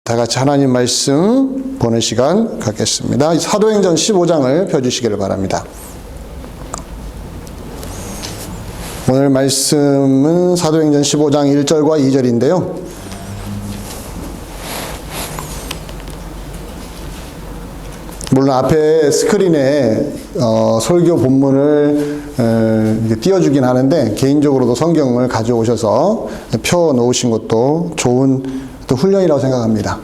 다 같이 하나님 말씀 보는 시간 갖겠습니다. 사도행전 15장을 펴주시기를 바랍니다. 오늘 말씀은 사도행전 15장 1절과 2절인데요. 물론 앞에 스크린에 설교 본문을 띄워주긴 하는데 개인적으로도 성경을 가져오셔서 펴놓으신 것도 좋은 또 훈련이라고 생각합니다.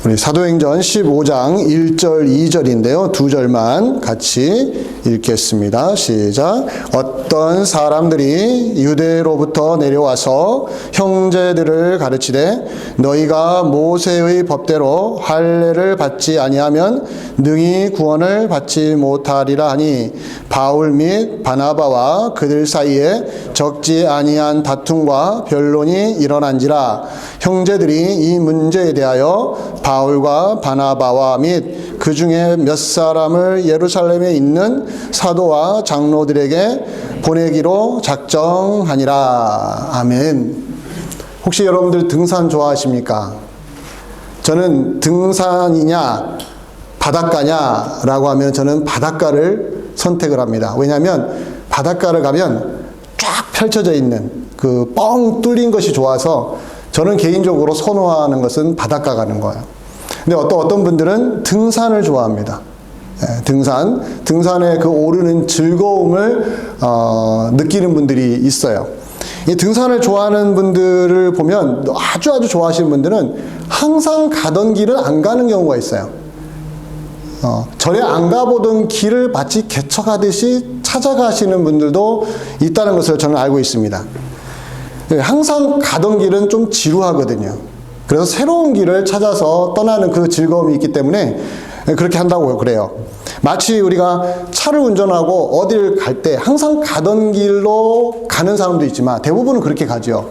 우리 사도행전 15장 1절 2절인데요. 두 절만 같이 읽겠습니다. 시작. 어떤 사람들이 유대로부터 내려와서 형제들을 가르치되 너희가 모세의 법대로 할례를 받지 아니하면 능히 구원을 받지 못하리라 하니 바울 및 바나바와 그들 사이에 적지 아니한 다툼과 변론이 일어난지라. 형제들이 이 문제에 대하여 바울과 바나바와 및 그 중에 몇 사람을 예루살렘에 있는 사도와 장로들에게 보내기로 작정하니라. 아멘. 혹시 여러분들 등산 좋아하십니까? 저는 등산이냐 바닷가냐 라고 하면 저는 바닷가를 선택을 합니다. 왜냐하면 바닷가를 가면 쫙 펼쳐져 있는 그 뻥 뚫린 것이 좋아서 저는 개인적으로 선호하는 것은 바닷가 가는 거예요. 근데 어떤 분들은 등산을 좋아합니다. 등산의 그 오르는 즐거움을 느끼는 분들이 있어요. 이 등산을 좋아하는 분들을 보면 아주 좋아하시는 분들은 항상 가던 길을 안 가는 경우가 있어요. 전에 안 가보던 길을 마치 개척하듯이 찾아가시는 분들도 있다는 것을 저는 알고 있습니다. 항상 가던 길은 좀 지루하거든요. 그래서 새로운 길을 찾아서 떠나는 그 즐거움이 있기 때문에 그렇게 한다고 그래요. 마치 우리가 차를 운전하고 어딜 갈 때 항상 가던 길로 가는 사람도 있지만 대부분은 그렇게 가죠.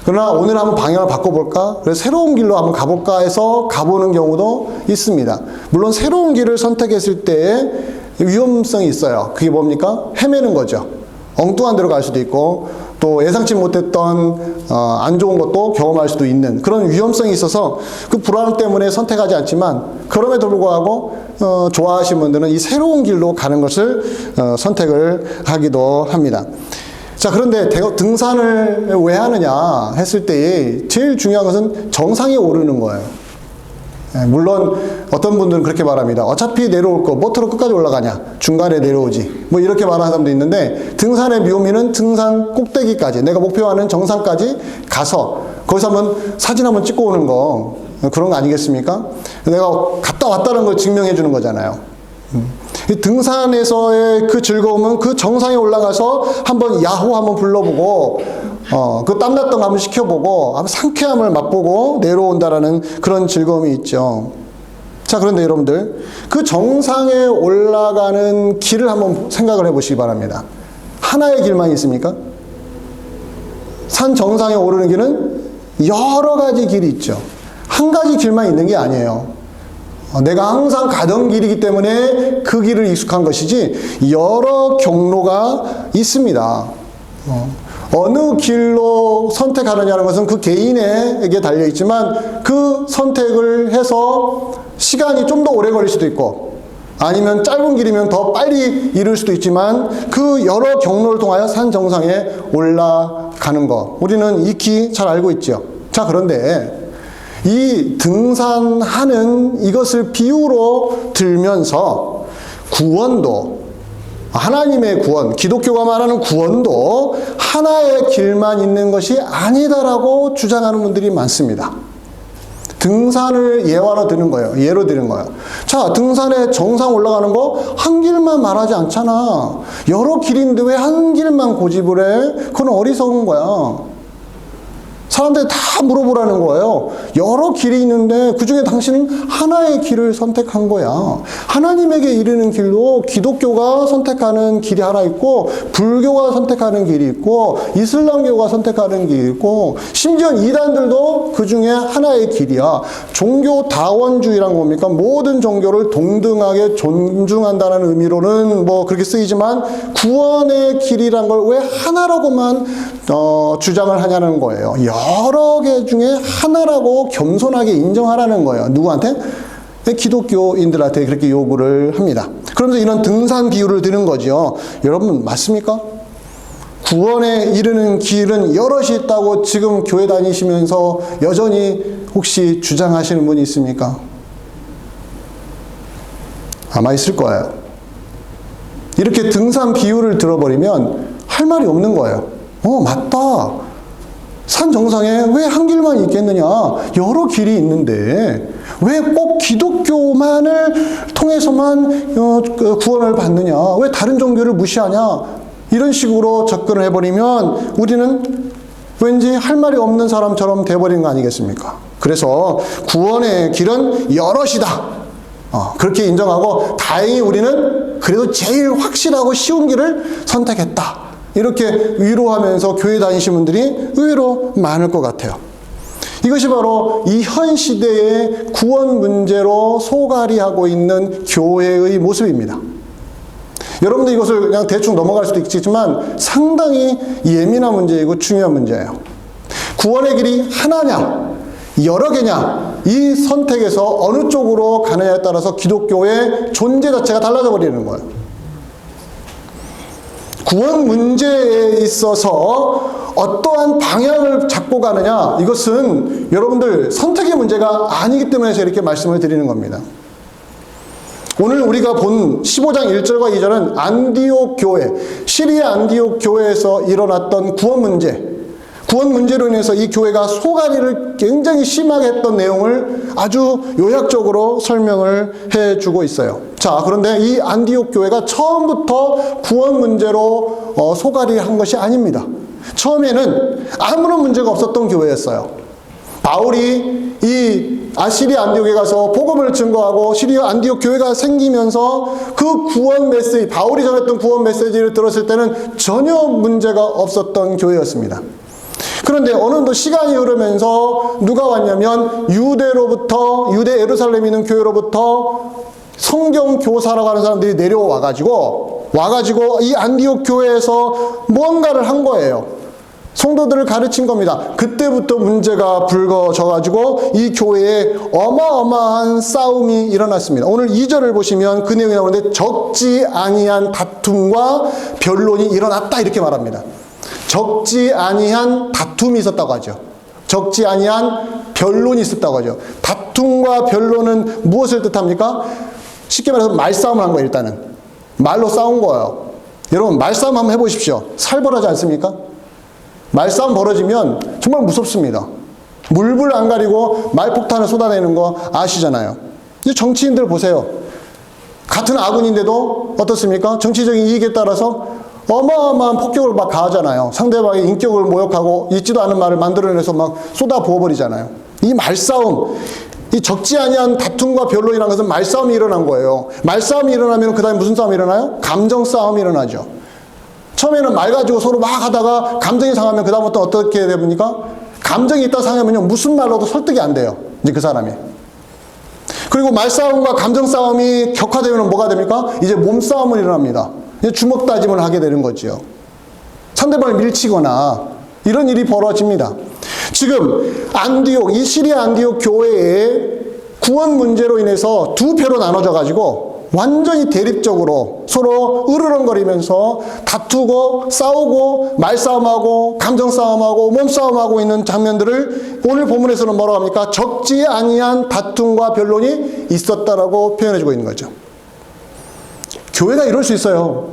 그러나 오늘 한번 방향을 바꿔볼까? 그래서 새로운 길로 한번 가볼까 해서 가보는 경우도 있습니다. 물론 새로운 길을 선택했을 때의 위험성이 있어요. 그게 뭡니까? 헤매는 거죠. 엉뚱한 데로 갈 수도 있고 또 예상치 못했던 안 좋은 것도 경험할 수도 있는 그런 위험성이 있어서 그 불안 때문에 선택하지 않지만 그럼에도 불구하고 좋아하시는 분들은 이 새로운 길로 가는 것을 선택을 하기도 합니다. 자, 그런데 등산을 왜 하느냐 했을 때 제일 중요한 것은 정상에 오르는 거예요. 물론 어떤 분들은 그렇게 말합니다. 어차피 내려올 거 뭐트로 끝까지 올라가냐, 중간에 내려오지, 뭐 이렇게 말하는 사람도 있는데 등산의 묘미는 등산 꼭대기까지, 내가 목표하는 정상까지 가서 거기서 한번 사진 한번 찍고 오는 거, 그런 거 아니겠습니까? 내가 갔다 왔다는 걸 증명해 주는 거잖아요. 이 등산에서의 그 즐거움은 그 정상에 올라가서 한번 야호 한번 불러보고 그 땀났던 거 한번 시켜보고 한번 상쾌함을 맛보고 내려온다라는 그런 즐거움이 있죠. 자, 그런데 여러분들 그 정상에 올라가는 길을 한번 생각을 해보시기 바랍니다. 하나의 길만 있습니까? 산 정상에 오르는 길은 여러 가지 길이 있죠. 한 가지 길만 있는 게 아니에요. 내가 항상 가던 길이기 때문에 그 길을 익숙한 것이지 여러 경로가 있습니다. 어느 길로 선택하느냐는 것은 그 개인에게 달려있지만 그 선택을 해서 시간이 좀 더 오래 걸릴 수도 있고 아니면 짧은 길이면 더 빨리 이룰 수도 있지만 그 여러 경로를 통하여 산 정상에 올라가는 것 우리는 익히 잘 알고 있죠. 자, 그런데 이 등산하는 이것을 비유로 들면서 구원도 하나님의 구원, 기독교가 말하는 구원도 하나의 길만 있는 것이 아니다라고 주장하는 분들이 많습니다. 등산을 예로 드는 거예요. 자, 등산에 정상 올라가는 거 한 길만 말하지 않잖아. 여러 길인데 왜 한 길만 고집을 해? 그건 어리석은 거야. 사람들이 다 물어보라는 거예요. 여러 길이 있는데 그 중에 당신은 하나의 길을 선택한 거야. 하나님에게 이르는 길도 기독교가 선택하는 길이 하나 있고 불교가 선택하는 길이 있고 이슬람교가 선택하는 길이 있고 심지어 이단들도 그 중에 하나의 길이야. 종교 다원주의란 뭡니까? 모든 종교를 동등하게 존중한다는 의미로는 뭐 그렇게 쓰이지만 구원의 길이란 걸 왜 하나라고만 주장을 하냐는 거예요. 여러 개 중에 하나라고 겸손하게 인정하라는 거예요. 누구한테? 기독교인들한테 그렇게 요구를 합니다. 그러면서 이런 등산 비유를 드는 거죠. 여러분 맞습니까? 구원에 이르는 길은 여럿이 있다고 지금 교회 다니시면서 여전히 혹시 주장하시는 분이 있습니까? 아마 있을 거예요. 이렇게 등산 비유를 들어버리면 할 말이 없는 거예요. 맞다. 산 정상에 왜 한 길만 있겠느냐? 여러 길이 있는데 왜 꼭 기독교만을 통해서만 구원을 받느냐? 왜 다른 종교를 무시하냐? 이런 식으로 접근을 해버리면 우리는 왠지 할 말이 없는 사람처럼 돼버린 거 아니겠습니까? 그래서 구원의 길은 여럿이다. 그렇게 인정하고 다행히 우리는 그래도 제일 확실하고 쉬운 길을 선택했다. 이렇게 위로하면서 교회 다니시는 분들이 의외로 많을 것 같아요. 이것이 바로 이 현 시대의 구원 문제로 소갈이하고 있는 교회의 모습입니다. 여러분들 이것을 그냥 대충 넘어갈 수도 있겠지만 상당히 예민한 문제이고 중요한 문제예요. 구원의 길이 하나냐, 여러 개냐, 이 선택에서 어느 쪽으로 가느냐에 따라서 기독교의 존재 자체가 달라져 버리는 거예요. 구원 문제에 있어서 어떠한 방향을 잡고 가느냐, 이것은 여러분들 선택의 문제가 아니기 때문에 제가 이렇게 말씀을 드리는 겁니다. 오늘 우리가 본 15장 1절과 2절은 안디옥 교회, 시리아 안디옥 교회에서 일어났던 구원 문제로 인해서 이 교회가 소갈이를 굉장히 심하게 했던 내용을 아주 요약적으로 설명을 해주고 있어요. 자, 그런데 이 안디옥 교회가 처음부터 구원 문제로 소갈이를 한 것이 아닙니다. 처음에는 아무런 문제가 없었던 교회였어요. 바울이 이 시리아 안디옥에 가서 복음을 증거하고 시리아 안디옥 교회가 생기면서 그 구원 메시지, 바울이 전했던 구원 메시지를 들었을 때는 전혀 문제가 없었던 교회였습니다. 그런데 어느덧 시간이 흐르면서 누가 왔냐면 유대 예루살렘에 있는 교회로부터 성경 교사라고 하는 사람들이 내려와가지고 이 안디옥 교회에서 뭔가를 한 거예요. 성도들을 가르친 겁니다. 그때부터 문제가 불거져가지고 이 교회에 어마어마한 싸움이 일어났습니다. 오늘 2절을 보시면 그 내용이 나오는데 적지 아니한 다툼과 변론이 일어났다 이렇게 말합니다. 적지 아니한 다툼이 있었다고 하죠. 적지 아니한 변론이 있었다고 하죠. 다툼과 변론은 무엇을 뜻합니까? 쉽게 말해서 말싸움을 한 거예요. 일단은 말로 싸운 거예요. 여러분 말싸움 한번 해보십시오. 살벌하지 않습니까? 말싸움 벌어지면 정말 무섭습니다. 물불 안 가리고 말폭탄을 쏟아내는 거 아시잖아요. 이제 정치인들 보세요. 같은 아군인데도 어떻습니까? 정치적인 이익에 따라서 어마어마한 폭격을 막 가하잖아요. 상대방의 인격을 모욕하고 있지도 않은 말을 만들어내서 막 쏟아 부어버리잖아요. 이 말싸움, 이 적지 아니한 다툼과 변론이라는 것은 말싸움이 일어난 거예요. 말싸움이 일어나면 그 다음에 무슨 싸움이 일어나요? 감정 싸움이 일어나죠. 처음에는 말 가지고 서로 막 하다가 감정이 상하면 그 다음부터 어떻게 됩니까? 감정이 있다 상하면요 무슨 말로도 설득이 안 돼요. 이제 그 사람이. 그리고 말싸움과 감정 싸움이 격화되면 뭐가 됩니까? 이제 몸싸움을 일어납니다. 이제 주먹 다짐을 하게 되는 거죠. 상대방을 밀치거나 이런 일이 벌어집니다. 지금 이 시리아 안디옥 교회의 구원 문제로 인해서 두 표로 나눠져 가지고 완전히 대립적으로 서로 으르렁거리면서 다투고 싸우고 말싸움하고 감정싸움하고 몸싸움하고 있는 장면들을 오늘 본문에서는 뭐라고 합니까? 적지 아니한 다툼과 변론이 있었다라고 표현해주고 있는 거죠. 교회가 이럴 수 있어요.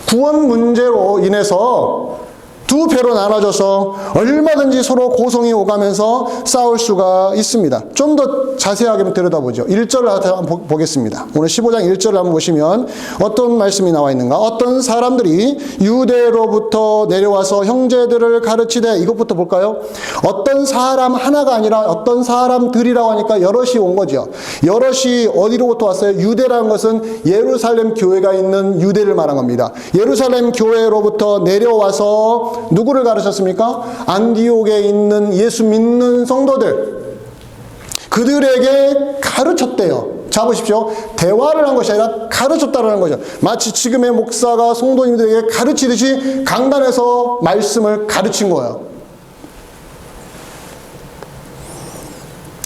구원 문제로 인해서 두 배로 나눠져서 얼마든지 서로 고성이 오가면서 싸울 수가 있습니다. 좀 더 자세하게 들여다보죠. 1절을 한번 보겠습니다. 오늘 15장 1절을 한번 보시면 어떤 말씀이 나와 있는가? 어떤 사람들이 유대로부터 내려와서 형제들을 가르치되, 이것부터 볼까요? 어떤 사람 하나가 아니라 어떤 사람들이라고 하니까 여럿이 온 거죠. 여럿이 어디로부터 왔어요? 유대라는 것은 예루살렘 교회가 있는 유대를 말한 겁니다. 예루살렘 교회로부터 내려와서 누구를 가르쳤습니까? 안디옥에 있는 예수 믿는 성도들, 그들에게 가르쳤대요. 자 보십시오. 대화를 한 것이 아니라 가르쳤다라는 거죠. 마치 지금의 목사가 성도님들에게 가르치듯이 강단에서 말씀을 가르친 거예요.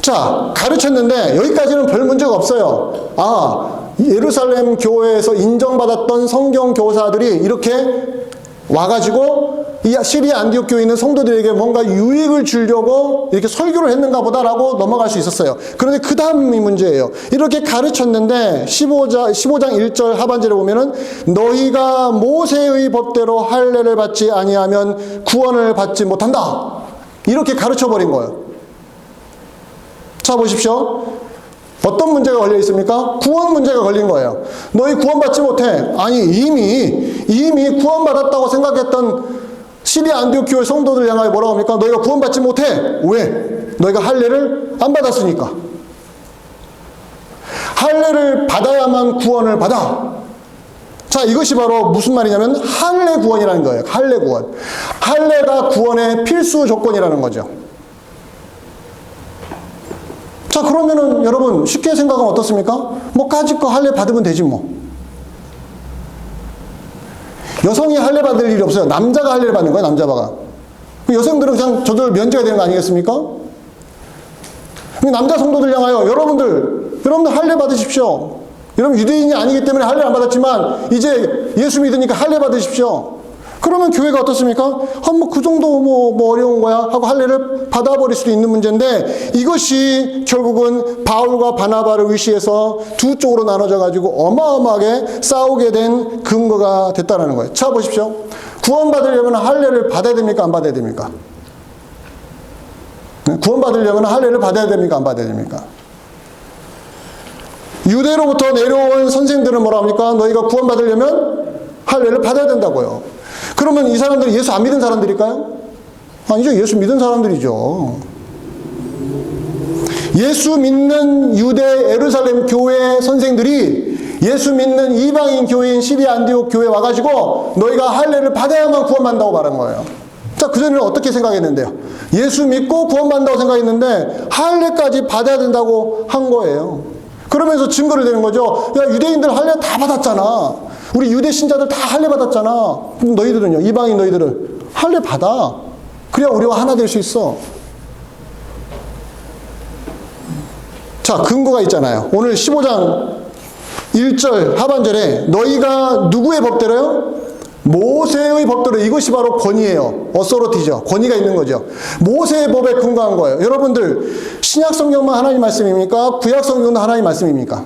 자, 가르쳤는데 여기까지는 별 문제가 없어요. 예루살렘 교회에서 인정받았던 성경 교사들이 이렇게 와가지고 이 시리아 안디옥 교회에 있는 성도들에게 뭔가 유익을 주려고 이렇게 설교를 했는가 보다라고 넘어갈 수 있었어요. 그런데 그 다음이 문제예요. 이렇게 가르쳤는데 15장 1절 하반절에 보면은 너희가 모세의 법대로 할례를 받지 아니하면 구원을 받지 못한다. 이렇게 가르쳐버린 거예요. 자, 보십시오. 어떤 문제가 걸려 있습니까? 구원 문제가 걸린 거예요. 너희 구원받지 못해. 아니, 이미 구원받았다고 생각했던 시리아 안디옥 교회 성도들 향하여 뭐라고 합니까? 너희가 구원받지 못해. 왜? 너희가 할례를 안 받았으니까. 할례를 받아야만 구원을 받아. 자, 이것이 바로 무슨 말이냐면 할례 구원이라는 거예요. 할례 구원. 할례가 구원의 필수 조건이라는 거죠. 자, 그러면은 여러분 쉽게 생각하면 어떻습니까? 뭐 까짓 거 할례 받으면 되지 뭐. 여성이 할례 받을 일이 없어요. 남자가 할례를 받는 거예요. 남자가. 여성들은 그냥 저절 면제가 되는 거 아니겠습니까? 남자 성도들 향하여 여러분들 할례 받으십시오. 여러분 유대인이 아니기 때문에 할례 안 받았지만 이제 예수 믿으니까 할례 받으십시오. 그러면 교회가 어떻습니까? 뭐 그 정도 뭐 어려운 거야 하고 할례를 받아버릴 수도 있는 문제인데, 이것이 결국은 바울과 바나바를 의시해서 두 쪽으로 나눠져 가지고 어마어마하게 싸우게 된 근거가 됐다는 거예요. 자, 보십시오. 구원받으려면 할례를 받아야 됩니까? 안 받아야 됩니까? 구원받으려면 할례를 받아야 됩니까? 안 받아야 됩니까? 유대로부터 내려온 선생들은 뭐라 합니까? 너희가 구원받으려면 할례를 받아야 된다고요. 그러면 이 사람들이 예수 안 믿은 사람들일까요? 아니죠. 예수 믿은 사람들이죠. 예수 믿는 유대 예루살렘 교회 선생들이 예수 믿는 이방인 교회인 시리아 안디옥 교회에 와가지고 너희가 할례를 받아야만 구원받는다고 말한 거예요. 자, 그전에는 어떻게 생각했는데요? 예수 믿고 구원받는다고 생각했는데 할례까지 받아야 된다고 한 거예요. 그러면서 증거를 대는 거죠. 야, 유대인들 할례 다 받았잖아. 우리 유대 신자들 다 할례 받았잖아. 그럼 너희들은요? 이방인 너희들은 할례 받아. 그래야 우리와 하나 될 수 있어. 자, 근거가 있잖아요. 오늘 15장 1절 하반절에 너희가 누구의 법대로요? 모세의 법대로. 이것이 바로 권위예요. 어서로티죠. 권위가 있는 거죠. 모세의 법에 근거한 거예요. 여러분들 신약 성경만 하나님 말씀입니까? 구약 성경도 하나님 말씀입니까?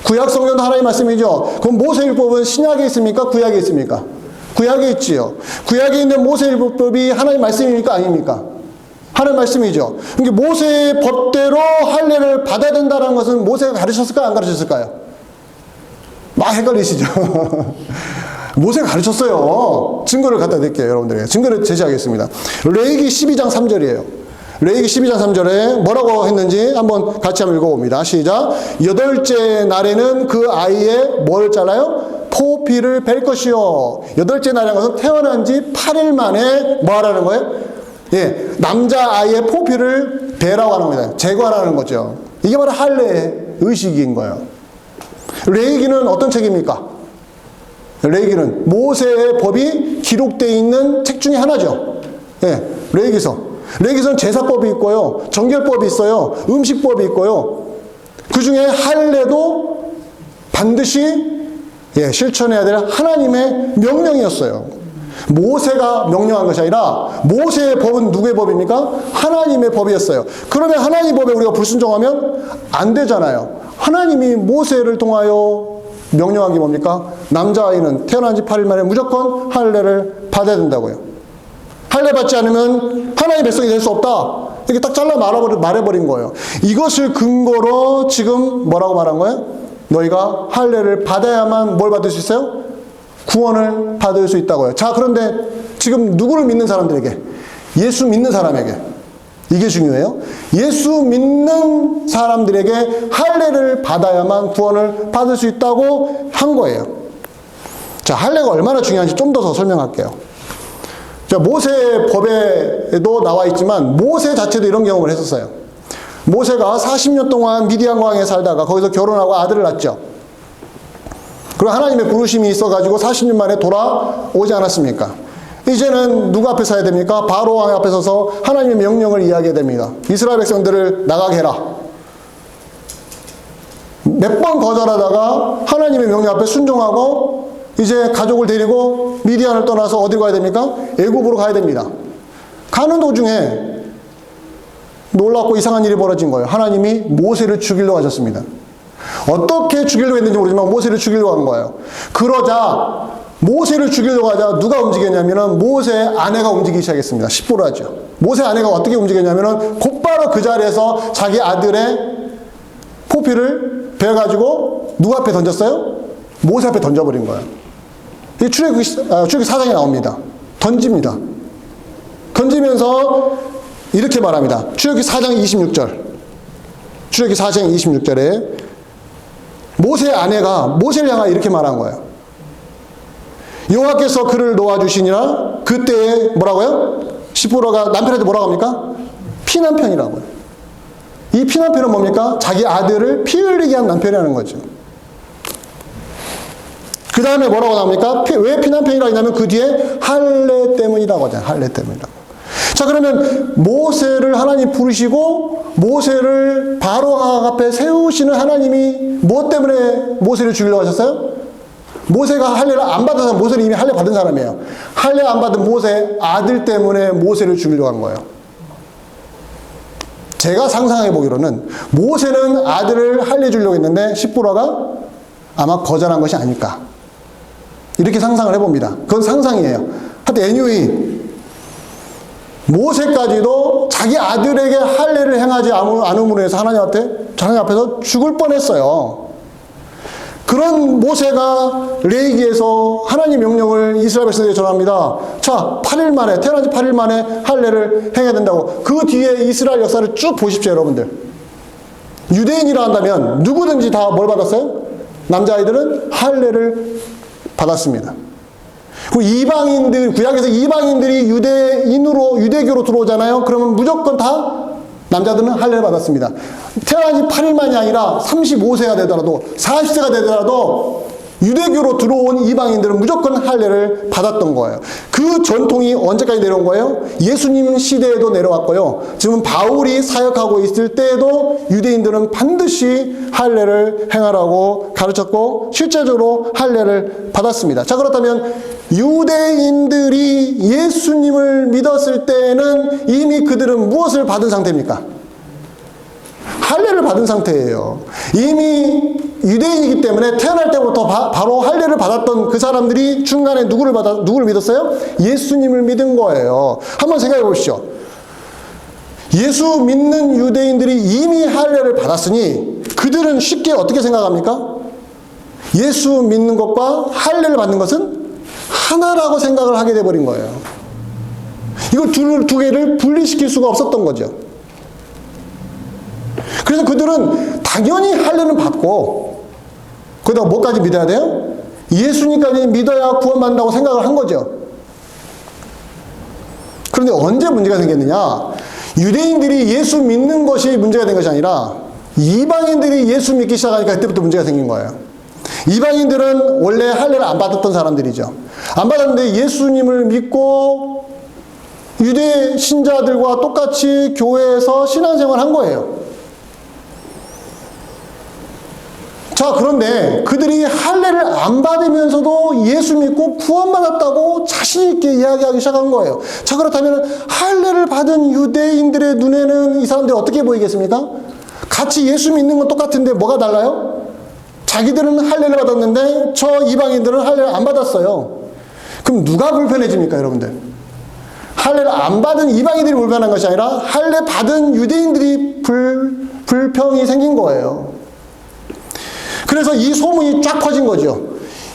구약 성경도 하나님 말씀이죠. 그럼 모세율법은 신약에 있습니까? 구약에 있습니까? 구약에 있지요. 구약에 있는 모세율법이 하나님 말씀입니까? 아닙니까? 하나님 말씀이죠. 그러니까 모세의 법대로 할례를 받아야 된다는 것은 모세가 가르쳤을까요? 안 가르쳤을까요? 막 헷갈리시죠? 모세가 가르쳤어요. 증거를 갖다 드릴게요. 여러분들에게 증거를 제시하겠습니다. 레위기 12장 3절이에요. 레위기 12장 3절에 뭐라고 했는지 한번 같이 한번 읽어봅니다. 시작. 8째 날에는 그 아이의 뭘 잘라요? 포피를 벨 것이요. 8째 날이라는 것은 태어난 지 8일 만에 뭐 하라는 거예요? 예, 남자 아이의 포피를 베라고 하는 겁니다. 제거하라는 거죠. 이게 바로 할례 의식인 거예요. 레위기는 어떤 책입니까? 레위기는 모세의 법이 기록되어 있는 책 중에 하나죠. 예, 레위기서. 레위기서는 제사법이 있고요. 정결법이 있어요. 음식법이 있고요. 그 중에 할례도 반드시 실천해야 될 하나님의 명령이었어요. 모세가 명령한 것이 아니라 모세의 법은 누구의 법입니까? 하나님의 법이었어요. 그러면 하나님 법에 우리가 불순종하면 안 되잖아요. 하나님이 모세를 통하여 명령한 게 뭡니까? 남자아이는 태어난 지 8일 만에 무조건 할례를 받아야 된다고요. 할례 받지 않으면 하나님의 백성이 될 수 없다. 이렇게 딱 잘라 말해버린 거예요. 이것을 근거로 지금 뭐라고 말한 거예요? 너희가 할례를 받아야만 뭘 받을 수 있어요? 구원을 받을 수 있다고요. 자, 그런데 지금 누구를 믿는 사람들에게? 예수 믿는 사람에게. 이게 중요해요. 예수 믿는 사람들에게 할례를 받아야만 구원을 받을 수 있다고 한 거예요. 자, 할례가 얼마나 중요한지 좀 더 설명할게요. 자, 모세의 법에도 나와 있지만 모세 자체도 이런 경험을 했었어요. 모세가 40년 동안 미디안 광야에 살다가 거기서 결혼하고 아들을 낳죠. 그리고 하나님의 부르심이 있어가지고 40년 만에 돌아오지 않았습니까? 이제는 누구 앞에 서야 됩니까? 바로 왕 앞에 서서 하나님의 명령을 이야기해야 됩니다. 이스라엘 백성들을 나가게 해라. 몇 번 거절하다가 하나님의 명령 앞에 순종하고 이제 가족을 데리고 미디안을 떠나서 어디로 가야 됩니까? 애굽으로 가야 됩니다. 가는 도중에 놀랍고 이상한 일이 벌어진 거예요. 하나님이 모세를 죽이려고 하셨습니다. 어떻게 죽이려고 했는지 모르지만 모세를 죽이려고 한 거예요. 그러자 모세를 죽이려고 하자 누가 움직였냐면은 모세 아내가 움직이기 시작했습니다. 십보라죠. 모세 아내가 어떻게 움직였냐면은 곧바로 그 자리에서 자기 아들의 포피를 베어가지고 누구 앞에 던졌어요? 모세 앞에 던져버린 거예요. 이 출애굽기 4장에 나옵니다. 던집니다. 던지면서 이렇게 말합니다. 출애굽기 4장 26절. 출애굽기 4장 26절에 모세 아내가 모세를 향하여 이렇게 말한 거예요. 여호와께서 그를 놓아주시니라. 그때에 뭐라고요? 시보라가 남편한테 뭐라고 합니까? 피남편이라고요. 이 피남편은 뭡니까? 자기 아들을 피 흘리게 한 남편이라는 거죠. 그 다음에 뭐라고 나옵니까? 왜 피남편이라고 했냐면 그 뒤에 할례 때문이라고 하잖아요. 할례 때문이라고. 자, 그러면 모세를 하나님 부르시고 모세를 바로 앞에 세우시는 하나님이 무엇 때문에 모세를 죽이려고 하셨어요? 모세가 할례를 안 받아서 모세는 이미 할례 받은 사람이에요. 할례 안 받은 모세 아들 때문에 모세를 죽이려고 한 거예요. 제가 상상해 보기로는 모세는 아들을 할례 주려고 했는데 십보라가 아마 거절한 것이 아닐까. 이렇게 상상을 해봅니다. 그건 상상이에요. 하여튼 anyway 모세까지도 자기 아들에게 할례를 행하지 않음으로 해서 하나님 앞에서 죽을 뻔했어요. 그런 모세가 레위기에서 하나님 명령을 이스라엘 백성에게 전합니다. 자, 8일 만에, 태어난 지 8일 만에 할례를 행해야 된다고. 그 뒤에 이스라엘 역사를 쭉 보십시오, 여러분들. 유대인이라 한다면 누구든지 다 뭘 받았어요? 남자아이들은 할례를 받았습니다. 그 이방인들, 구약에서 이방인들이 유대교로 들어오잖아요. 그러면 무조건 다 남자들은 할례를 받았습니다. 태어난 지 8일만이 아니라 35세가 되더라도 40세가 되더라도 유대교로 들어온 이방인들은 무조건 할례를 받았던 거예요. 그 전통이 언제까지 내려온 거예요? 예수님 시대에도 내려왔고요. 지금 바울이 사역하고 있을 때에도 유대인들은 반드시 할례를 행하라고 가르쳤고 실제적으로 할례를 받았습니다. 자, 그렇다면 유대인들이 예수님을 믿었을 때에는 이미 그들은 무엇을 받은 상태입니까? 할례를 받은 상태예요. 이미 유대인이기 때문에 태어날 때부터 바로 할례를 받았던 그 사람들이 중간에 누구를 믿었어요? 예수님을 믿은 거예요. 한번 생각해 보십시오. 예수 믿는 유대인들이 이미 할례를 받았으니 그들은 쉽게 어떻게 생각합니까? 예수 믿는 것과 할례를 받는 것은 하나라고 생각을 하게 돼버린 거예요. 이걸 두 개를 분리시킬 수가 없었던 거죠. 그래서 그들은 당연히 할례는 받고 거기다가 뭐까지 믿어야 돼요? 예수님까지 믿어야 구원받는다고 생각을 한 거죠. 그런데 언제 문제가 생겼느냐? 유대인들이 예수 믿는 것이 문제가 된 것이 아니라 이방인들이 예수 믿기 시작하니까 그때부터 문제가 생긴 거예요. 이방인들은 원래 할례를 안 받았던 사람들이죠. 안 받았는데 예수님을 믿고 유대 신자들과 똑같이 교회에서 신앙생활을 한 거예요. 자, 그런데 그들이 할례를 안 받으면서도 예수 믿고 구원받았다고 자신있게 이야기하기 시작한 거예요. 자, 그렇다면 할례를 받은 유대인들의 눈에는 이 사람들이 어떻게 보이겠습니까? 같이 예수 믿는 건 똑같은데 뭐가 달라요? 자기들은 할례를 받았는데 저 이방인들은 할례를 안 받았어요. 그럼 누가 불편해집니까, 여러분들? 할례를 안 받은 이방인들이 불편한 것이 아니라 할례 받은 유대인들이 불평이 생긴 거예요. 그래서 이 소문이 쫙 퍼진 거죠.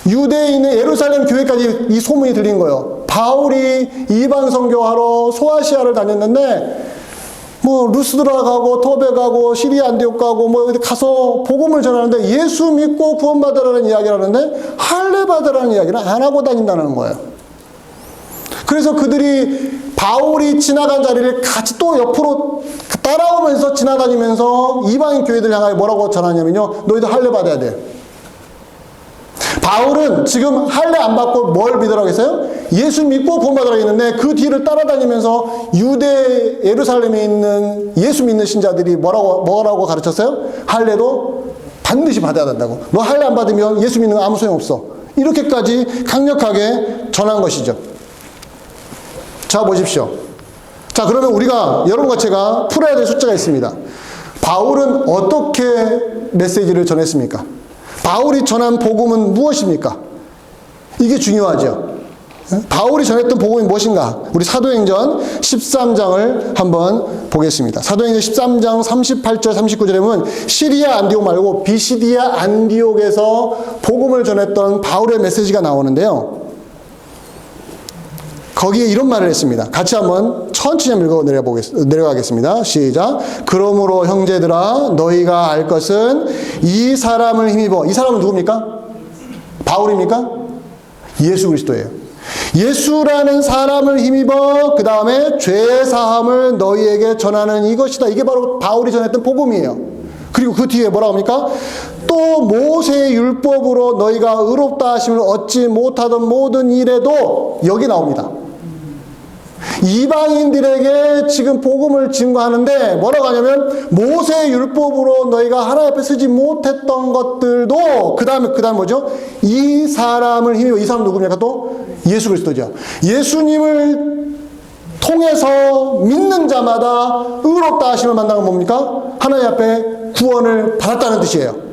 유대인의 예루살렘 교회까지 이 소문이 들린 거예요. 바울이 이방 선교하러 소아시아를 다녔는데 뭐 루스드라 가고 토베 가고 시리아 안디옥 가고 뭐 어디 가서 복음을 전하는데 예수 믿고 구원받으라는 이야기를 하는데 할례 받으라는 이야기를 안 하고 다닌다는 거예요. 그래서 그들이 바울이 지나간 자리를 같이 또 옆으로 따라오면서 지나다니면서 이방인 교회들 향하여 뭐라고 전하냐면요, 너희도 할례 받아야 돼. 바울은 지금 할례 안 받고 뭘 믿으라고 했어요? 예수 믿고 구원받으라 했는데 그 뒤를 따라다니면서 유대 예루살렘에 있는 예수 믿는 신자들이 뭐라고 가르쳤어요? 할례도 반드시 받아야 된다고. 너 할례 안 받으면 예수 믿는 거 아무 소용없어. 이렇게까지 강력하게 전한 것이죠. 자, 보십시오. 자, 그러면 우리가 여러분과 제가 풀어야 될 숙제가 있습니다. 바울은 어떻게 메시지를 전했습니까? 바울이 전한 복음은 무엇입니까? 이게 중요하죠. 바울이 전했던 복음이 무엇인가? 우리 사도행전 13장을 한번 보겠습니다. 사도행전 13장 38절 39절에 보면 시리아 안디옥 말고 비시디아 안디옥에서 복음을 전했던 바울의 메시지가 나오는데요. 거기에 이런 말을 했습니다. 같이 한번 천천히 읽어 내려가겠습니다. 시작. 그러므로 형제들아 너희가 알 것은 이 사람을 힘입어. 이 사람은 누굽니까? 바울입니까? 예수 그리스도예요. 예수라는 사람을 힘입어 그 다음에 죄사함을 너희에게 전하는 이것이다. 이게 바로 바울이 전했던 복음이에요. 그리고 그 뒤에 뭐라고 합니까? 또 모세의 율법으로 너희가 의롭다 하심을 얻지 못하던 모든 일에도 여기 나옵니다. 이방인들에게 지금 복음을 증거하는데 뭐라고 하냐면 모세의 율법으로 너희가 하나님 앞에 쓰지 못했던 것들도 그 다음에 뭐죠? 이 사람을 힘입어. 이 사람 누굽니까? 또 예수 그리스도죠. 예수님을 통해서 믿는 자마다 의롭다 하심을 만나는 건 뭡니까? 하나님 앞에 구원을 받았다는 뜻이에요.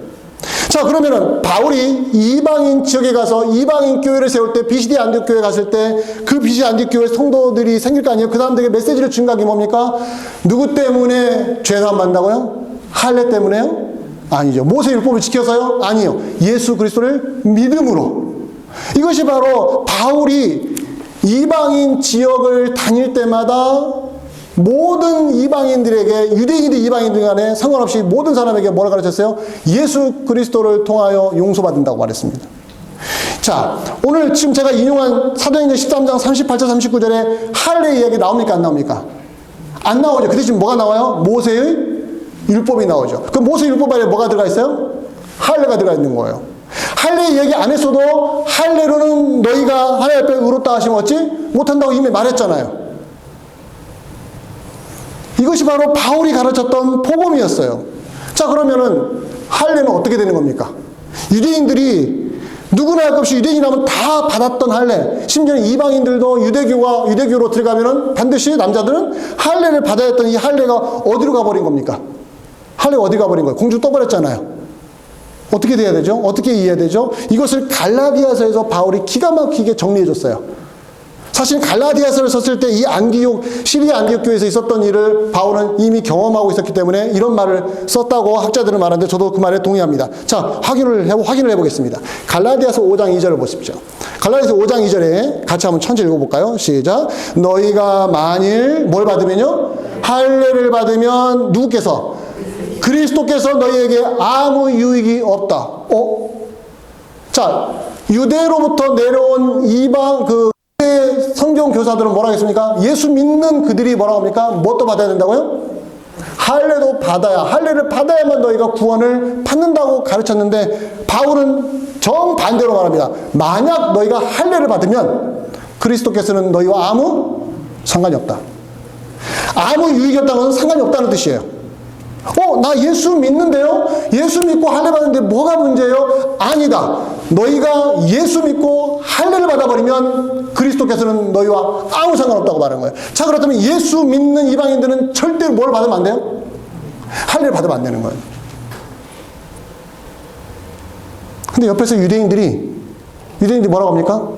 자, 그러면은 바울이 이방인 지역에 가서 이방인 교회를 세울 때 비시디 안디옥 교회 갔을 때 그 비시디 안디옥 교회 성도들이 생길 거 아니에요? 그 사람들에게 메시지를 증가한 게 뭡니까? 누구 때문에 죄사함 받는다고요? 할례 때문에요? 아니죠. 모세 율법을 지켜서요? 아니요. 예수 그리스도를 믿음으로. 이것이 바로 바울이 이방인 지역을 다닐 때마다 모든 이방인들에게, 유대인이든 이방인들 간에 상관없이 모든 사람에게 뭐라 가르쳤어요? 예수 그리스도를 통하여 용서받는다고 말했습니다. 자, 오늘 지금 제가 인용한 사도행전 13장 38절 39절에 할례 이야기 나옵니까? 안 나옵니까? 안 나오죠. 그 대신 뭐가 나와요? 모세의 율법이 나오죠. 그럼 모세 율법 안에 뭐가 들어가 있어요? 할례가 들어가 있는 거예요. 할례 얘기 안 했어도 할례로는 너희가 하나님 앞에 의롭다 하시면 얻지 못한다고 이미 말했잖아요. 이것이 바로 바울이 가르쳤던 복음이었어요. 자, 그러면은 할례는 어떻게 되는 겁니까? 유대인들이 누구나 할 것 없이 유대인이라면 다 받았던 할례, 심지어는 이방인들도 유대교로 들어가면은 반드시 남자들은 할례를 받아야 했던 이 할례가 어디로 가버린 겁니까? 할례가 어디 가버린 거예요? 공중 떠버렸잖아요. 어떻게 돼야 되죠? 어떻게 이해해야 되죠? 이것을 갈라디아서에서 바울이 기가 막히게 정리해 줬어요. 사실 갈라디아서를 썼을 때 이 시리아 안디옥 교회에서 있었던 일을 바울은 이미 경험하고 있었기 때문에 이런 말을 썼다고 학자들은 말하는데 저도 그 말에 동의합니다. 자, 확인을 해보겠습니다. 갈라디아서 5장 2절을 보십시오. 갈라디아서 5장 2절에 같이 한번 천천히 읽어볼까요? 시작. 너희가 만일 뭘 받으면요? 할례를 받으면 누구께서? 그리스도께서 너희에게 아무 유익이 없다. 자, 유대로부터 내려온 이방 성경 교사들은 뭐라고 했습니까? 예수 믿는 그들이 뭐라고 합니까? 뭣도 받아야 된다고요? 할례도 할례를 받아야만 너희가 구원을 받는다고 가르쳤는데 바울은 정반대로 말합니다. 만약 너희가 할례를 받으면 그리스도께서는 너희와 아무 상관이 없다. 아무 유익이 없다는 건 상관이 없다는 뜻이에요. 나 예수 믿는데요? 예수 믿고 할례 받는데 뭐가 문제예요? 아니다. 너희가 예수 믿고 할례를 받아버리면 그리스도께서는 너희와 아무 상관없다고 말하는 거예요. 자, 그렇다면 예수 믿는 이방인들은 절대로 뭘 받으면 안 돼요? 할례를 받으면 안 되는 거예요. 근데 옆에서 유대인들이 뭐라고 합니까?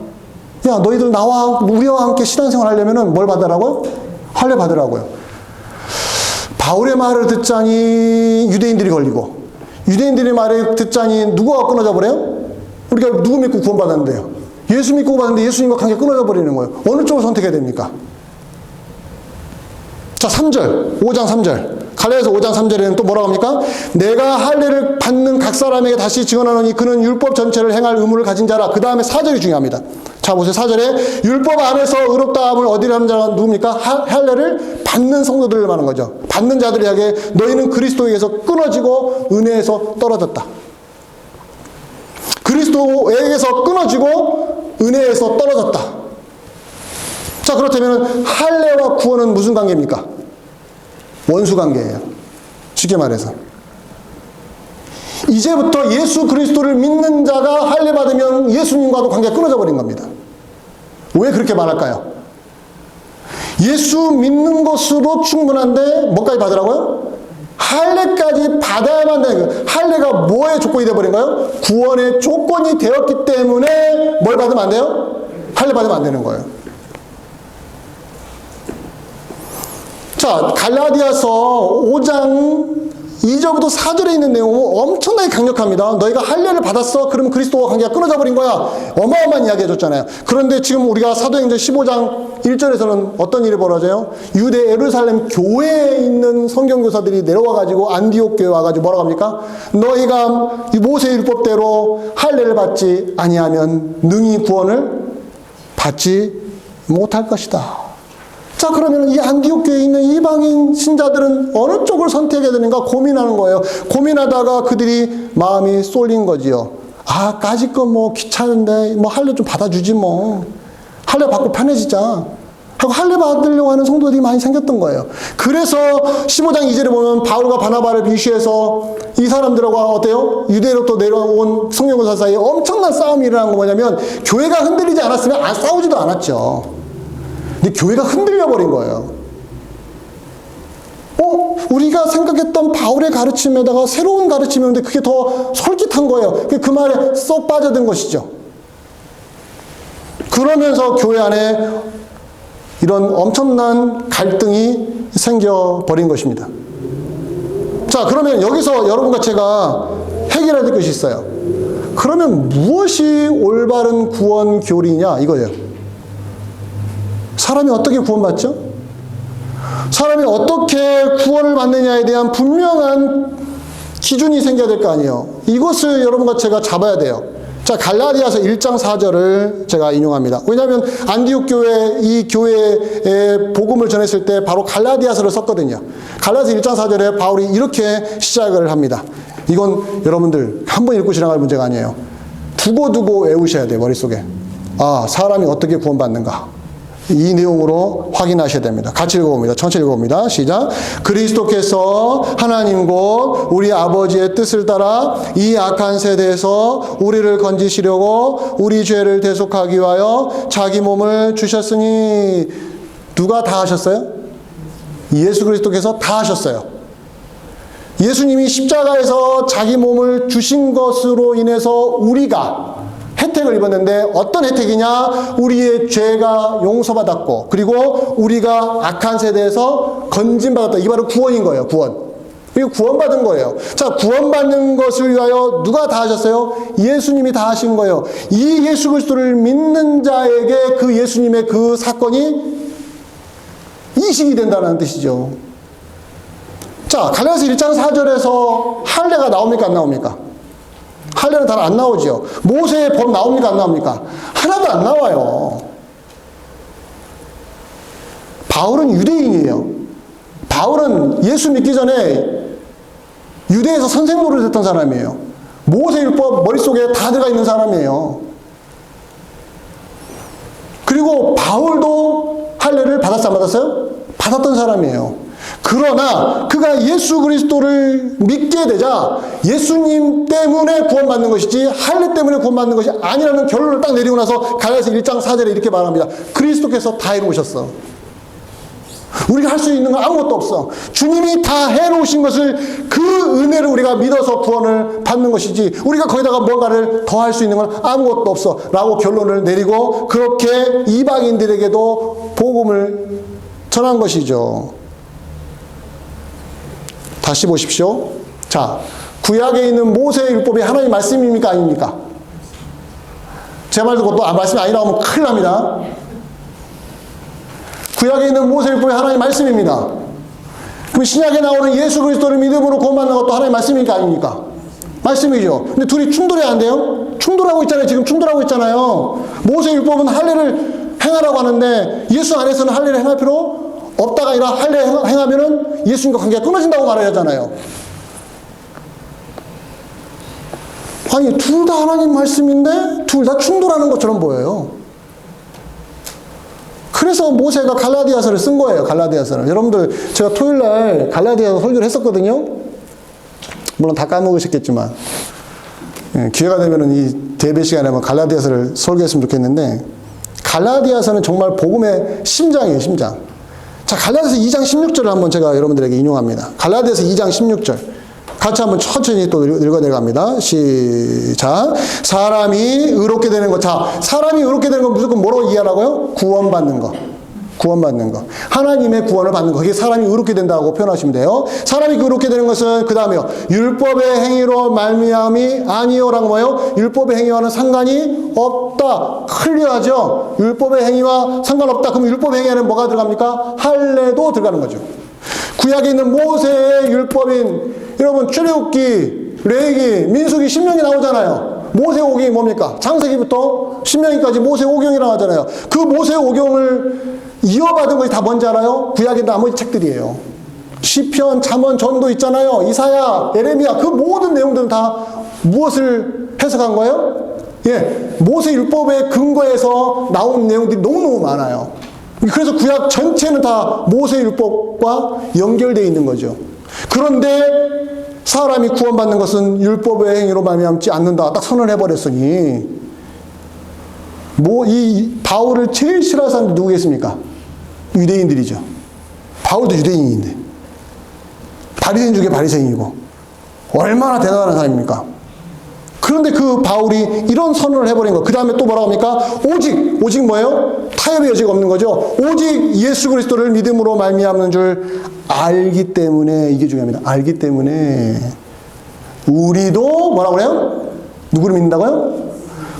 야, 너희들 우리와 함께 신앙생활 하려면 뭘 받으라고요? 할례 받으라고요. 바울의 말을 듣자니 유대인들이 걸리고 유대인들의 말을 듣자니 누구가 끊어져 버려요? 우리가 누구 믿고 구원받았는데요? 예수 믿고 받았는데 예수님과 관계 끊어져 버리는 거예요. 어느 쪽을 선택해야 됩니까? 자, 3절 5장 3절 갈라디아서 5장 3절에는 또 뭐라고 합니까? 내가 할례를 받는 각 사람에게 다시 증언하노니 그는 율법 전체를 행할 의무를 가진 자라. 그 다음에 4절이 중요합니다. 자, 보세요. 4절에 율법 안에서 의롭다함을 얻으려는 자가 누굽니까? 할례를 받는 성도들을 말하는 거죠. 받는 자들에게 너희는 그리스도에게서 끊어지고 은혜에서 떨어졌다. 그리스도에게서 끊어지고 은혜에서 떨어졌다. 자, 그렇다면 할례와 구원은 무슨 관계입니까? 원수 관계예요. 쉽게 말해서. 이제부터 예수 그리스도를 믿는 자가 할례 받으면 예수님과도 관계가 끊어져 버린 겁니다. 왜 그렇게 말할까요? 예수 믿는 것으로 충분한데 뭐까지 받으라고요? 할례까지 받아야만 되는 거예요. 할례가 뭐의 조건이 되어버린 거예요? 구원의 조건이 되었기 때문에 뭘 받으면 안 돼요? 할례 받으면 안 되는 거예요. 자, 갈라디아서 5장 2절부터 4절에 있는 내용은 엄청나게 강력합니다. 너희가 할례를 받았어? 그러면 그리스도와 관계가 끊어져 버린 거야. 어마어마한 이야기 해줬잖아요. 그런데 지금 우리가 사도행전 15장 1절에서는 어떤 일이 벌어져요? 유대 예루살렘 교회에 있는 성경교사들이 내려와가지고 안디옥 교회 와가지고 뭐라고 합니까? 너희가 모세 율법대로 할례를 받지 아니하면 능히 구원을 받지 못할 것이다. 자, 그러면 이 안디옥 교회에 있는 이방인 신자들은 어느 쪽을 선택해야 되는가 고민하는 거예요. 고민하다가 그들이 마음이 쏠린 거지요. 아, 까짓 거 뭐 귀찮은데 뭐 할례 좀 받아주지 뭐. 할례 받고 편해지자 하고 할례 받으려고 하는 성도들이 많이 생겼던 거예요. 그래서 15장 2절에 보면 바울과 바나바를 비유해서 이 사람들과 어때요? 유대로부터 내려온 성령교사 사이에 엄청난 싸움이 일어난 거 뭐냐면 교회가 흔들리지 않았으면 싸우지도 않았죠. 근데 교회가 흔들려 버린 거예요. 우리가 생각했던 바울의 가르침에다가 새로운 가르침이었는데 그게 더 솔깃한 거예요. 그 말에 쏙 빠져든 것이죠. 그러면서 교회 안에 이런 엄청난 갈등이 생겨버린 것입니다. 자, 그러면 여기서 여러분과 제가 해결해야 될 것이 있어요. 그러면 무엇이 올바른 구원 교리냐 이거예요. 사람이 어떻게 구원받죠? 사람이 어떻게 구원을 받느냐에 대한 분명한 기준이 생겨야 될 거 아니에요. 이것을 여러분과 제가 잡아야 돼요. 자, 갈라디아서 1장 4절을 제가 인용합니다. 왜냐하면 안디옥 교회, 이 교회에 복음을 전했을 때 바로 갈라디아서를 썼거든요. 갈라디아서 1장 4절에 바울이 이렇게 시작을 합니다. 이건 여러분들 한 번 읽고 지나갈 문제가 아니에요. 두고두고 외우셔야 돼요, 머릿속에. 아, 사람이 어떻게 구원받는가. 이 내용으로 확인하셔야 됩니다. 같이 읽어봅니다. 천천히 읽어봅니다. 시작. 그리스도께서 하나님 곧 우리 아버지의 뜻을 따라 이 악한 세대에서 우리를 건지시려고 우리 죄를 대속하기 위하여 자기 몸을 주셨으니 누가 다 하셨어요? 예수 그리스도께서 다 하셨어요. 예수님이 십자가에서 자기 몸을 주신 것으로 인해서 우리가 혜택을 입었는데 어떤 혜택이냐? 우리의 죄가 용서받았고 그리고 우리가 악한 세대에서 건진받았다. 이게 바로 구원인 거예요. 구원. 이거 구원받은 거예요. 자, 구원받는 것을 위하여 누가 다 하셨어요? 예수님이 다 하신 거예요. 이 예수 그리스도를 믿는 자에게 그 예수님의 그 사건이 이식이 된다는 뜻이죠. 자, 갈라디아서 1장 4절에서 할례가 나옵니까? 안 나옵니까? 할례는 잘 안 나오죠. 모세의 법 나옵니까? 안 나옵니까? 하나도 안 나와요. 바울은 유대인이에요. 바울은 예수 믿기 전에 유대에서 선생 노릇을 했던 사람이에요. 모세율법 머릿속에 다 들어가 있는 사람이에요. 그리고 바울도 할례를 받았어요? 안 받았어요? 받았던 사람이에요. 그러나 그가 예수 그리스도를 믿게 되자 예수님 때문에 구원받는 것이지 할례 때문에 구원받는 것이 아니라는 결론을 딱 내리고 나서 갈라디아서 1장 4절에 이렇게 말합니다. 그리스도께서 다 해놓으셨어. 우리가 할 수 있는 건 아무것도 없어. 주님이 다 해놓으신 것을 그 은혜를 우리가 믿어서 구원을 받는 것이지 우리가 거기다가 뭔가를 더 할 수 있는 건 아무것도 없어 라고 결론을 내리고 그렇게 이방인들에게도 복음을 전한 것이죠. 다시 보십시오. 자, 구약에 있는 모세의 율법이 하나님의 말씀입니까? 아닙니까? 제 말 듣고 또 말씀이 아니라고 하면 큰일 납니다. 구약에 있는 모세의 율법이 하나님의 말씀입니다. 그럼 신약에 나오는 예수 그리스도를 믿음으로 구원받는 것도 하나님의 말씀입니까? 아닙니까? 말씀이죠. 근데 둘이 충돌이 안 돼요? 충돌하고 있잖아요. 지금 충돌하고 있잖아요. 모세의 율법은 할례를 행하라고 하는데 예수 안에서는 할례를 행할 필요 없다가 아니라 할례 행하면은 예수님과 관계가 끊어진다고 말하잖아요. 아니, 둘 다 하나님 말씀인데 둘 다 충돌하는 것처럼 보여요. 그래서 모세가 갈라디아서를 쓴 거예요. 갈라디아서를. 여러분들 제가 토요일날 갈라디아서 설교를 했었거든요. 물론 다 까먹으셨겠지만 기회가 되면은 이 대배 시간에 갈라디아서를 설교했으면 좋겠는데, 갈라디아서는 정말 복음의 심장이에요. 심장. 자, 갈라디아서 2장 16절을 한번 제가 여러분들에게 인용합니다. 갈라디아서 2장 16절. 같이 한번 천천히 또 읽어 내려갑니다. 시작. 사람이 의롭게 되는 것. 자, 사람이 의롭게 되는 건 무조건 뭐라고 이해하라고요? 구원받는 거. 구원받는 거. 하나님의 구원을 받는 거. 그게 사람이 의롭게 된다고 표현하시면 돼요. 사람이 의롭게 되는 것은 그 다음에요. 율법의 행위로 말미암이 아니요라는 거예요. 율법의 행위와는 상관이 없다. 클리어하죠? 율법의 행위와 상관없다. 그럼 율법의 행위에는 뭐가 들어갑니까? 할례도 들어가는 거죠. 구약에 있는 모세의 율법인, 여러분 출애굽기, 레위기, 민수기, 신명이 나오잖아요. 모세 오경이 뭡니까? 창세기부터 신명기까지 모세 오경이라고 하잖아요. 그 모세 오경을 이어받은 것이 다 뭔지 알아요? 구약의 나머지 책들이에요. 시편, 잠언, 전도 있잖아요. 이사야, 예레미야, 그 모든 내용들은 다 무엇을 해석한 거예요? 예, 모세 율법의 근거에서 나온 내용들이 너무너무 많아요. 그래서 구약 전체는 다 모세 율법과 연결되어 있는 거죠. 그런데 사람이 구원받는 것은 율법의 행위로 말미암지 않는다. 딱 선언을 해버렸으니, 이 바울을 제일 싫어하는 사람이 누구겠습니까? 유대인들이죠. 바울도 유대인인데, 바리새인 중에 바리새인이고 얼마나 대단한 사람입니까? 그런데 그 바울이 이런 선언을 해버린 거. 그 다음에 또 뭐라고 합니까? 오직 뭐예요? 타협의 여지가 없는 거죠. 오직 예수 그리스도를 믿음으로 말미암는 줄 알기 때문에, 이게 중요합니다. 알기 때문에 우리도 뭐라고 그래요? 누구를 믿는다고요?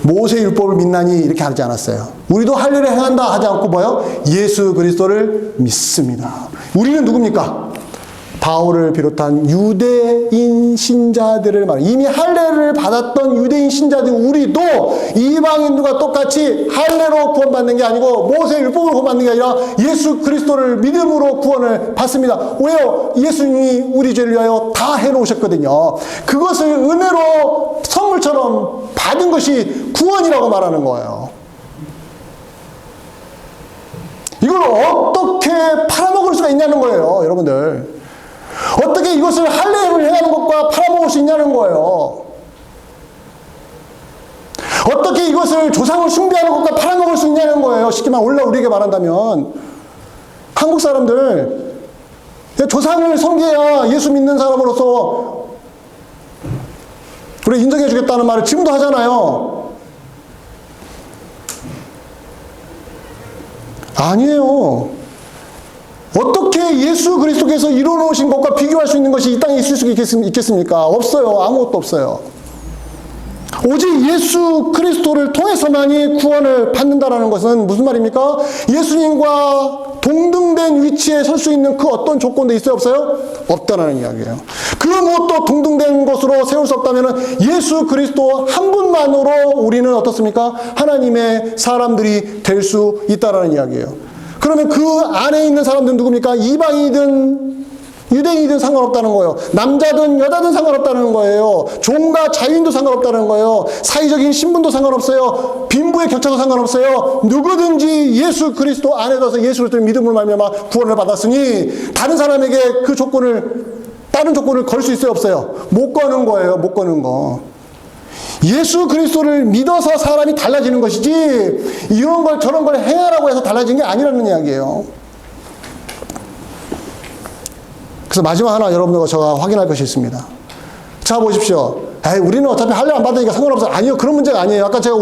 모세 율법을 믿나니 이렇게 하지 않았어요. 우리도 할례를 행한다 하지 않고 뭐요? 예수 그리스도를 믿습니다. 우리는 누굽니까? 바울을 비롯한 유대인 신자들을 말해요. 이미 할례를 받았던 유대인 신자들, 우리도 이방인들과 똑같이 할례로 구원받는 게 아니고 모세 율법으로 구원받는 게 아니라 예수 그리스도를 믿음으로 구원을 받습니다. 왜요? 예수님이 우리 죄를 위하여 다 해놓으셨거든요. 그것을 은혜로 선물처럼 받은 것이 구원이라고 말하는 거예요. 이걸 어떻게 팔아먹을 수가 있냐는 거예요, 여러분들. 어떻게 이것을 할례를 행하는 것과 팔아먹을 수 있냐는 거예요. 어떻게 이것을 조상을 숭배하는 것과 팔아먹을 수 있냐는 거예요. 쉽게 우리에게 말한다면, 한국 사람들 조상을 섬겨야 예수 믿는 사람으로서 우리 인정해 주겠다는 말을 지금도 하잖아요. 아니에요. 어떻게 예수 그리스도께서 이루어놓으신 것과 비교할 수 있는 것이 이 땅에 있을 수 있겠습니까? 없어요. 아무것도 없어요. 오직 예수 그리스도를 통해서만이 구원을 받는다라는 것은 무슨 말입니까? 예수님과 동등된 위치에 설 수 있는 그 어떤 조건도 있어요? 없어요? 없다라는 이야기예요. 그 무엇도 동등된 것으로 세울 수 없다면 예수 그리스도 한 분만으로 우리는 어떻습니까? 하나님의 사람들이 될 수 있다라는 이야기예요. 그러면 그 안에 있는 사람들은 누굽니까? 이방이든 유대인이든 상관없다는 거예요. 남자든 여자든 상관없다는 거예요. 종과 자유인도 상관없다는 거예요. 사회적인 신분도 상관없어요. 빈부의 격차도 상관없어요. 누구든지 예수 그리스도 안에 들어서 예수 그리스도의 믿음을 말미암아 구원을 받았으니 다른 사람에게 다른 조건을 걸 수 있어요? 없어요? 못 거는 거예요. 못 거는 거. 예수 그리스도를 믿어서 사람이 달라지는 것이지, 이런 걸 저런 걸 해야라고 해서 달라지는 게 아니라는 이야기예요. 그래서 마지막 하나 여러분들과 제가 확인할 것이 있습니다. 자, 보십시오. 우리는 어차피 할례 안 받으니까 상관없어요. 아니요, 그런 문제가 아니에요. 아까 제가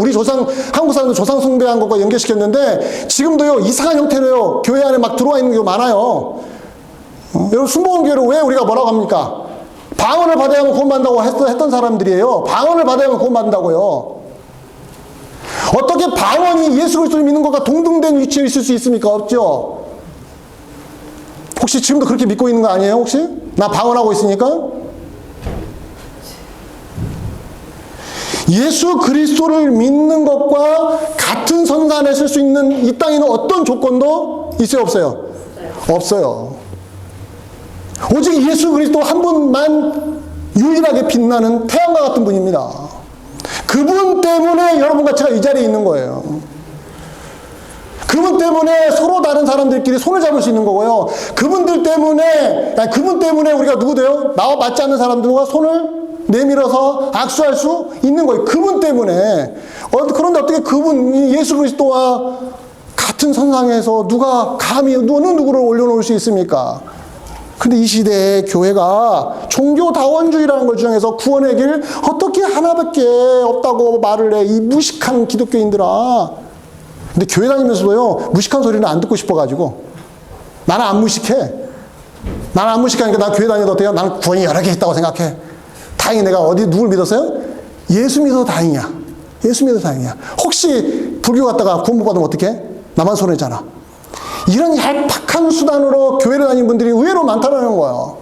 한국 사람들 조상 숭배한 것과 연결시켰는데, 지금도요, 이상한 형태로요, 교회 안에 막 들어와 있는 경우 많아요. 여러분, 순복음교회를 왜 우리가 뭐라고 합니까? 방언을 받아야만 구원받는다고 했던 사람들이에요. 방언을 받아야만 구원받는다고요. 어떻게 방언이 예수 그리스도를 믿는 것과 동등된 위치에 있을 수 있습니까? 없죠. 혹시 지금도 그렇게 믿고 있는 거 아니에요? 혹시? 나 방언하고 있으니까? 예수 그리스도를 믿는 것과 같은 선상에 설 수 있는 이 땅에 있는 어떤 조건도 있어요? 없어요? 없어요. 오직 예수 그리스도 한 분만 유일하게 빛나는 태양과 같은 분입니다. 그분 때문에 여러분과 제가 이 자리에 있는 거예요. 그분 때문에 서로 다른 사람들끼리 손을 잡을 수 있는 거고요. 그분 때문에 우리가 누구 돼요? 나와 맞지 않는 사람들과 손을 내밀어서 악수할 수 있는 거예요. 그분 때문에. 그런데 어떻게 그분, 예수 그리스도와 같은 선상에서 누가 감히 어느 누구를 올려놓을 수 있습니까? 근데 이 시대에 교회가 종교다원주의라는 걸 주장해서 구원의 길 어떻게 하나밖에 없다고 말을 해. 이 무식한 기독교인들아. 근데 교회 다니면서도요, 무식한 소리는 안 듣고 싶어가지고. 나는 안 무식해. 나는 안 무식하니까 난 교회 다녀도 어때요? 나는 구원이 여러 개 있다고 생각해. 다행히 내가 누굴 믿었어요? 예수 믿어서 다행이야. 예수 믿어서 다행이야. 혹시 불교 갔다가 구원 못 받으면 어떡해? 나만 손해잖아. 이런 얄팍한 수단으로 교회를 다니는 분들이 의외로 많다는 거예요.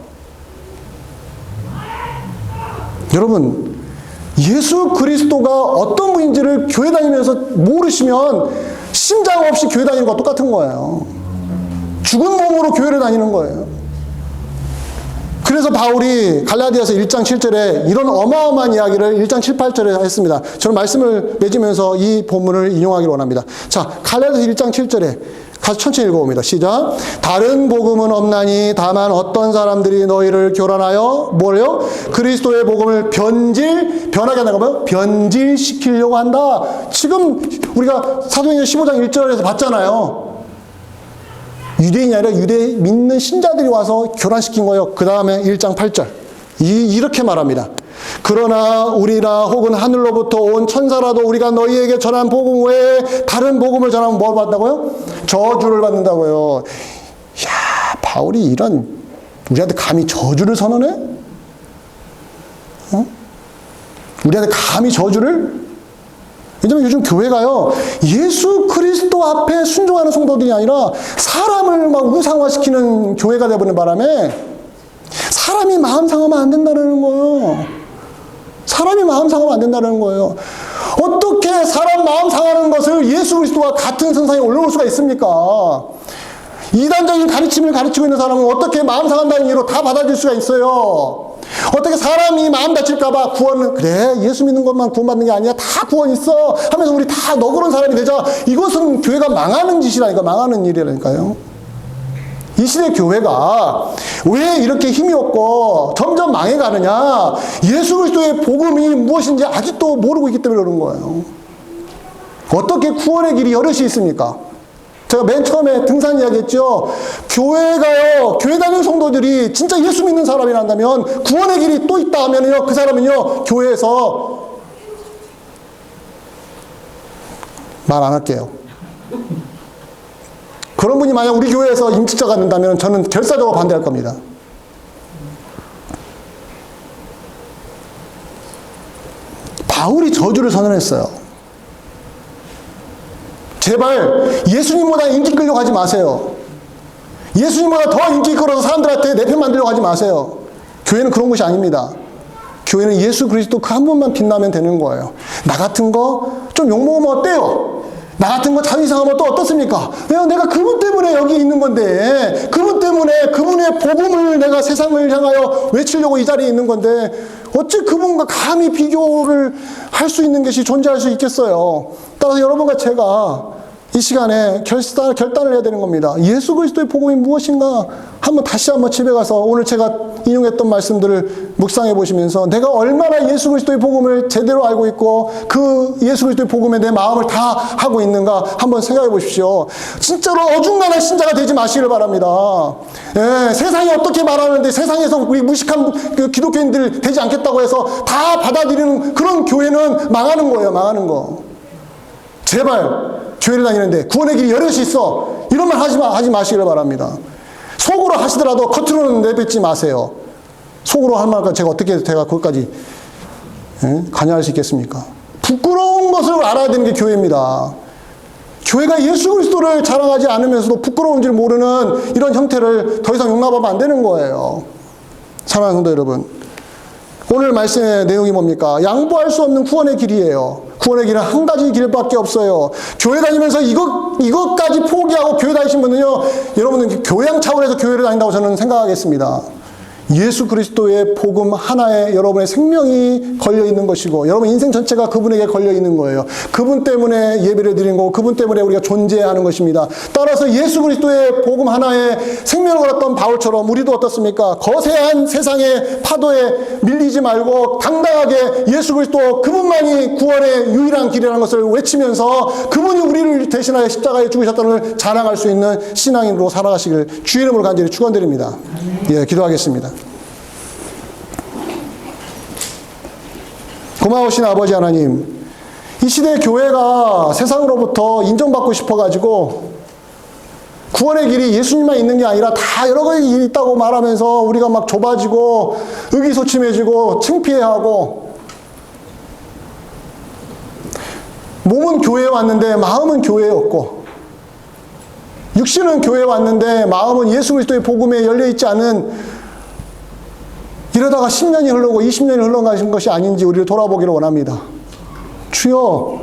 여러분, 예수 그리스도가 어떤 분인지를 교회 다니면서 모르시면 심장 없이 교회 다니는 것과 똑같은 거예요. 죽은 몸으로 교회를 다니는 거예요. 그래서 바울이 갈라디아서 1장 7절에 이런 어마어마한 이야기를 1장 7, 8절에 했습니다. 저는 말씀을 맺으면서 이 본문을 인용하기를 원합니다. 자, 갈라디아서 1장 7절에 가서 천천히 읽어봅니다. 시작. 다른 복음은 없나니 다만 어떤 사람들이 너희를 교란하여 뭐래요? 그리스도의 복음을 변하게 한다고 하면 변질시키려고 한다. 지금 우리가 사도행전 15장 1절에서 봤잖아요. 유대인이 아니라 유대 믿는 신자들이 와서 교란시킨 거예요. 그 다음에 1장 8절. 이렇게 말합니다. 그러나 우리나 혹은 하늘로부터 온 천사라도 우리가 너희에게 전한 복음 외에 다른 복음을 전하면 뭘 받는다고요? 저주를 받는다고요. 야, 바울이 우리한테 감히 저주를 선언해? 우리한테 감히 저주를? 왜냐면 요즘 교회가요, 예수 그리스도 앞에 순종하는 성도들이 아니라 사람을 막 우상화시키는 교회가 되어버리는 바람에 사람이 마음 상하면 안 된다는 거예요. 사람이 마음 상하면 안 된다는 거예요. 어떻게 사람 마음 상하는 것을 예수 그리스도와 같은 선상에 올려놓을 수가 있습니까? 이단적인 가르침을 가르치고 있는 사람은 어떻게 마음 상한다는 이유로 다 받아들일 수가 있어요? 어떻게 사람이 마음 다칠까봐 구원은, 그래, 예수 믿는 것만 구원받는 게 아니야. 다 구원 있어. 하면서 우리 다 너그러운 사람이 되자. 이것은 교회가 망하는 짓이라니까, 망하는 일이라니까요. 이 시대 교회가 왜 이렇게 힘이 없고 점점 망해가느냐? 예수 그리스도의 복음이 무엇인지 아직도 모르고 있기 때문에 그런 거예요. 어떻게 구원의 길이 여럿이 있습니까? 제가 맨 처음에 등산 이야기했죠. 교회가요, 교회 다니는 성도들이 진짜 예수 믿는 사람이란다면 구원의 길이 또 있다 하면요, 그 사람은요, 교회에서 말 안 할게요. 그런 분이 만약 우리 교회에서 임직자가 된다면 저는 결사적으로 반대할 겁니다. 바울이 저주를 선언했어요. 제발 예수님보다 인기 끌려고 하지 마세요. 예수님보다 더 인기 끌어서 사람들한테 내 편 만들려고 하지 마세요. 교회는 그런 곳이 아닙니다. 교회는 예수 그리스도 그 한 분만 빛나면 되는 거예요. 나 같은 거 좀 욕먹으면 어때요? 나 같은 거 자존심 상하면 또 어떻습니까? 내가 그분 때문에 여기 있는 건데, 그분 때문에 그분의 복음을 내가 세상을 향하여 외치려고 이 자리에 있는 건데, 어찌 그분과 감히 비교를 할 수 있는 것이 존재할 수 있겠어요? 따라서 여러분과 제가 이 시간에 결단을 해야 되는 겁니다. 예수 그리스도의 복음이 무엇인가? 다시 한번 집에 가서 오늘 제가 인용했던 말씀들을 묵상해 보시면서 내가 얼마나 예수 그리스도의 복음을 제대로 알고 있고 그 예수 그리스도의 복음에 내 마음을 다 하고 있는가 한번 생각해 보십시오. 진짜로 어중간한 신자가 되지 마시길 바랍니다. 예, 세상이 어떻게 말하는데 세상에서 우리 무식한 그 기독교인들 되지 않겠다고 해서 다 받아들이는 그런 교회는 망하는 거예요. 망하는 거. 제발 교회를 다니는데 구원의 길이 여럿이 있어. 이런 말 하지 마시기를 바랍니다. 속으로 하시더라도 겉으로는 내뱉지 마세요. 속으로 할 말까 제가 그것까지 관여할 수 있겠습니까? 부끄러운 것을 알아야 되는 게 교회입니다. 교회가 예수 그리스도를 자랑하지 않으면서도 부끄러운 줄 모르는 이런 형태를 더 이상 용납하면 안 되는 거예요. 사랑하는 성도 여러분, 오늘 말씀의 내용이 뭡니까? 양보할 수 없는 구원의 길이에요. 구원의 길은 한 가지 길밖에 없어요. 교회 다니면서 이것까지 포기하고 교회 다니신 분은요, 여러분은 교양 차원에서 교회를 다닌다고 저는 생각하겠습니다. 예수 그리스도의 복음 하나에 여러분의 생명이 걸려 있는 것이고 여러분 인생 전체가 그분에게 걸려 있는 거예요. 그분 때문에 예배를 드리는 거고 그분 때문에 우리가 존재하는 것입니다. 따라서 예수 그리스도의 복음 하나에 생명을 걸었던 바울처럼 우리도 어떻습니까? 거세한 세상의 파도에 밀리지 말고 당당하게 예수 그리스도 그분만이 구원의 유일한 길이라는 것을 외치면서 그분이 우리를 대신하여 십자가에 죽으셨다는 걸 자랑할 수 있는 신앙인으로 살아가시길 주의 이름으로 간절히 축원드립니다. 예, 기도하겠습니다. 고마우신 아버지 하나님, 이 시대 교회가 세상으로부터 인정받고 싶어가지고 구원의 길이 예수님만 있는 게 아니라 다 여러 가지 길이 있다고 말하면서 우리가 막 좁아지고 의기소침해지고 창피해하고 몸은 교회에 왔는데 마음은 교회에 없고 육신은 교회에 왔는데 마음은 예수 그리스도의 복음에 열려있지 않은 이러다가 10년이 흐르고 20년이 흘러가신 것이 아닌지 우리를 돌아보기를 원합니다. 주여,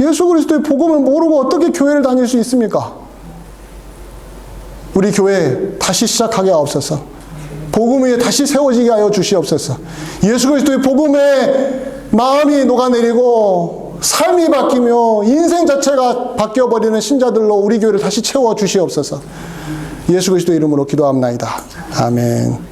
예수 그리스도의 복음을 모르고 어떻게 교회를 다닐 수 있습니까? 우리 교회 다시 시작하게 하옵소서. 복음 위에 다시 세워지게 하여 주시옵소서. 예수 그리스도의 복음에 마음이 녹아내리고 삶이 바뀌며 인생 자체가 바뀌어버리는 신자들로 우리 교회를 다시 채워 주시옵소서. 예수 그리스도의 이름으로 기도합나이다. 아멘.